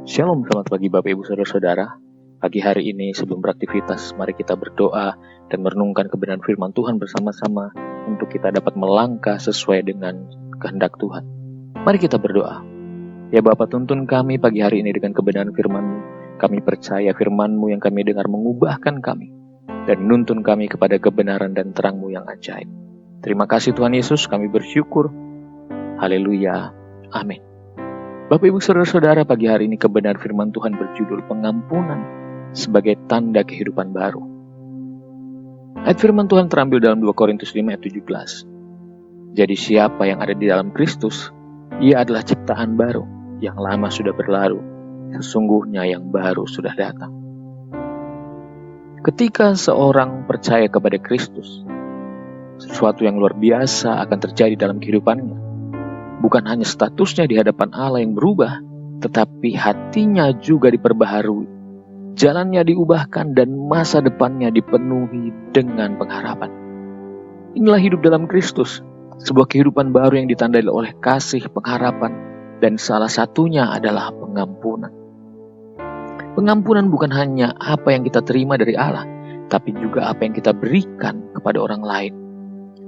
Shalom, selamat pagi Bapak Ibu Saudara-saudara. Pagi hari ini sebelum beraktivitas, mari kita berdoa dan merenungkan kebenaran firman Tuhan bersama-sama untuk kita dapat melangkah sesuai dengan kehendak Tuhan. Mari kita berdoa. Ya Bapa, tuntun kami pagi hari ini dengan kebenaran firman-Mu. Kami percaya firman-Mu yang kami dengar mengubahkan kami dan menuntun kami kepada kebenaran dan terang-Mu yang ajaib. Terima kasih Tuhan Yesus, kami bersyukur. Haleluya. Amin. Bapak Ibu Saudara-saudara, pagi hari ini kebenaran firman Tuhan berjudul pengampunan sebagai tanda kehidupan baru. Ayat firman Tuhan terambil dalam 2 Korintus 5 ayat 17. Jadi siapa yang ada di dalam Kristus, ia adalah ciptaan baru, yang lama sudah berlalu, sesungguhnya yang baru sudah datang. Ketika seorang percaya kepada Kristus, sesuatu yang luar biasa akan terjadi dalam kehidupannya. Bukan hanya statusnya di hadapan Allah yang berubah, tetapi hatinya juga diperbaharui. Jalannya diubahkan dan masa depannya dipenuhi dengan pengharapan. Inilah hidup dalam Kristus, sebuah kehidupan baru yang ditandai oleh kasih, pengharapan, dan salah satunya adalah pengampunan. Pengampunan bukan hanya apa yang kita terima dari Allah, tapi juga apa yang kita berikan kepada orang lain.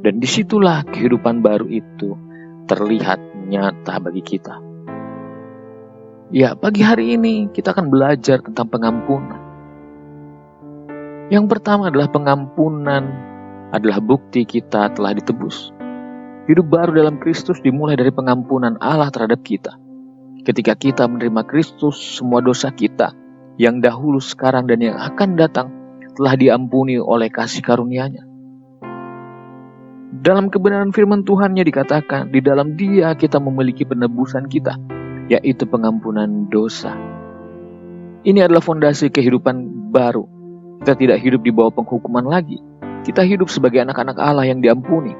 Dan disitulah kehidupan baru itu terlihat nyata bagi kita. Ya, pagi hari ini kita akan belajar tentang pengampunan. Yang pertama adalah pengampunan adalah bukti kita telah ditebus. Hidup baru dalam Kristus dimulai dari pengampunan Allah terhadap kita. Ketika kita menerima Kristus, semua dosa kita yang dahulu, sekarang, dan yang akan datang telah diampuni oleh kasih karunia-Nya. Dalam kebenaran firman Tuhan-Nya dikatakan, di dalam Dia kita memiliki penebusan kita, yaitu pengampunan dosa. Ini adalah fondasi kehidupan baru. Kita tidak hidup di bawah penghukuman lagi. Kita hidup sebagai anak-anak Allah yang diampuni.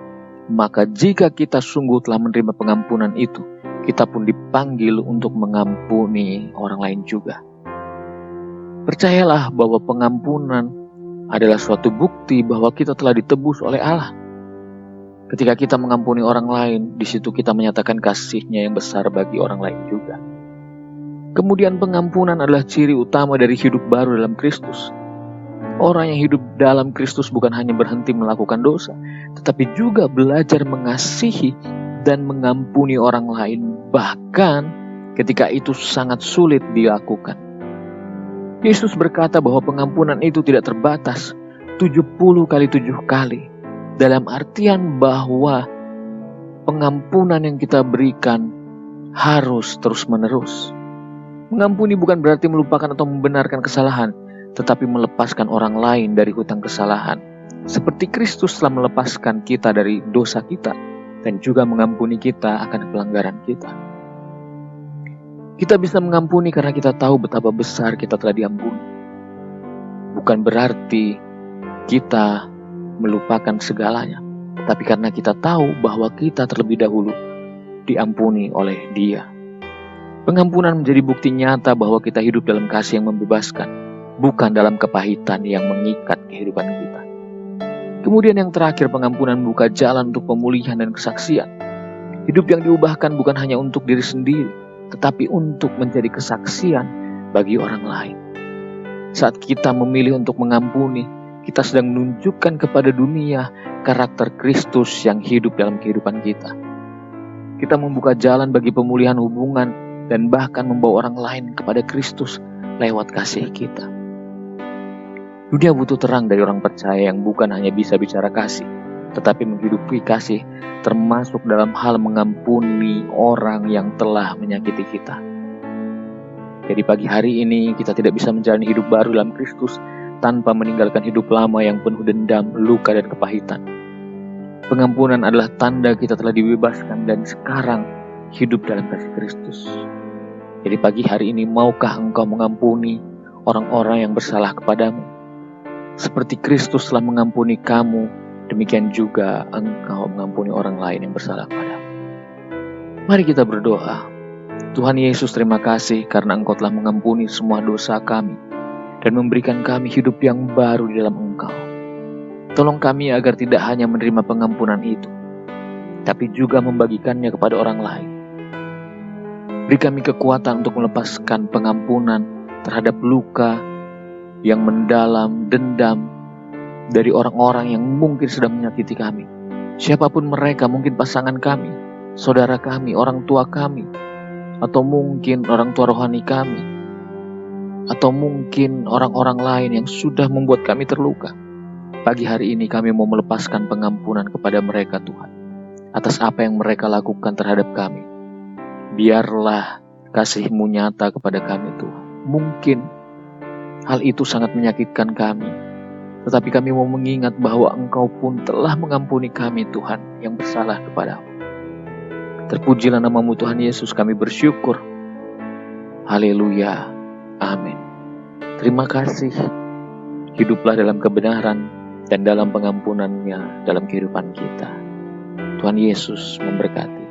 Maka jika kita sungguh telah menerima pengampunan itu, kita pun dipanggil untuk mengampuni orang lain juga. Percayalah bahwa pengampunan adalah suatu bukti bahwa kita telah ditebus oleh Allah. Ketika kita mengampuni orang lain, di situ kita menyatakan kasih-Nya yang besar bagi orang lain juga. Kemudian pengampunan adalah ciri utama dari hidup baru dalam Kristus. Orang yang hidup dalam Kristus bukan hanya berhenti melakukan dosa, tetapi juga belajar mengasihi dan mengampuni orang lain, bahkan ketika itu sangat sulit dilakukan. Yesus berkata bahwa pengampunan itu tidak terbatas 70 kali 7 kali. Dalam artian bahwa pengampunan yang kita berikan harus terus-menerus. Mengampuni bukan berarti melupakan atau membenarkan kesalahan, tetapi melepaskan orang lain dari hutang kesalahan. Seperti Kristus telah melepaskan kita dari dosa kita dan juga mengampuni kita akan pelanggaran kita. Kita bisa mengampuni karena kita tahu betapa besar kita telah diampuni. Bukan berarti kita melupakan segalanya, tapi karena kita tahu bahwa kita terlebih dahulu diampuni oleh Dia. Pengampunan menjadi bukti nyata bahwa kita hidup dalam kasih yang membebaskan, bukan dalam kepahitan yang mengikat kehidupan kita. Kemudian yang terakhir, pengampunan membuka jalan untuk pemulihan dan kesaksian. Hidup yang diubahkan bukan hanya untuk diri sendiri, tetapi untuk menjadi kesaksian bagi orang lain. Saat kita memilih untuk mengampuni, kita sedang menunjukkan kepada dunia karakter Kristus yang hidup dalam kehidupan kita. Kita membuka jalan bagi pemulihan hubungan dan bahkan membawa orang lain kepada Kristus lewat kasih kita. Dunia butuh terang dari orang percaya yang bukan hanya bisa bicara kasih, tetapi menghidupi kasih termasuk dalam hal mengampuni orang yang telah menyakiti kita. Jadi pagi hari ini kita tidak bisa menjalani hidup baru dalam Kristus tanpa meninggalkan hidup lama yang penuh dendam, luka, dan kepahitan. Pengampunan adalah tanda kita telah dibebaskan dan sekarang hidup dalam kasih Kristus. Jadi pagi hari ini, maukah engkau mengampuni orang-orang yang bersalah kepadamu? Seperti Kristus telah mengampuni kamu, demikian juga engkau mengampuni orang lain yang bersalah kepadamu. Mari kita berdoa. Tuhan Yesus, terima kasih karena Engkau telah mengampuni semua dosa kami dan memberikan kami hidup yang baru di dalam Engkau. Tolong kami agar tidak hanya menerima pengampunan itu, tapi juga membagikannya kepada orang lain. Beri kami kekuatan untuk melepaskan pengampunan terhadap luka yang mendalam, dendam dari orang-orang yang mungkin sedang menyakiti kami. Siapapun mereka, mungkin pasangan kami, saudara kami, orang tua kami, atau mungkin orang tua rohani kami, atau mungkin orang-orang lain yang sudah membuat kami terluka. Pagi hari ini kami mau melepaskan pengampunan kepada mereka, Tuhan, atas apa yang mereka lakukan terhadap kami. Biarlah kasih-Mu nyata kepada kami, Tuhan. Mungkin hal itu sangat menyakitkan kami, tetapi kami mau mengingat bahwa Engkau pun telah mengampuni kami, Tuhan, yang bersalah kepadamu. Terpujilah nama-Mu, Tuhan Yesus, kami bersyukur. Haleluya. Amin. Terima kasih. Hiduplah dalam kebenaran dan dalam pengampunan-Nya dalam kehidupan kita. Tuhan Yesus memberkati.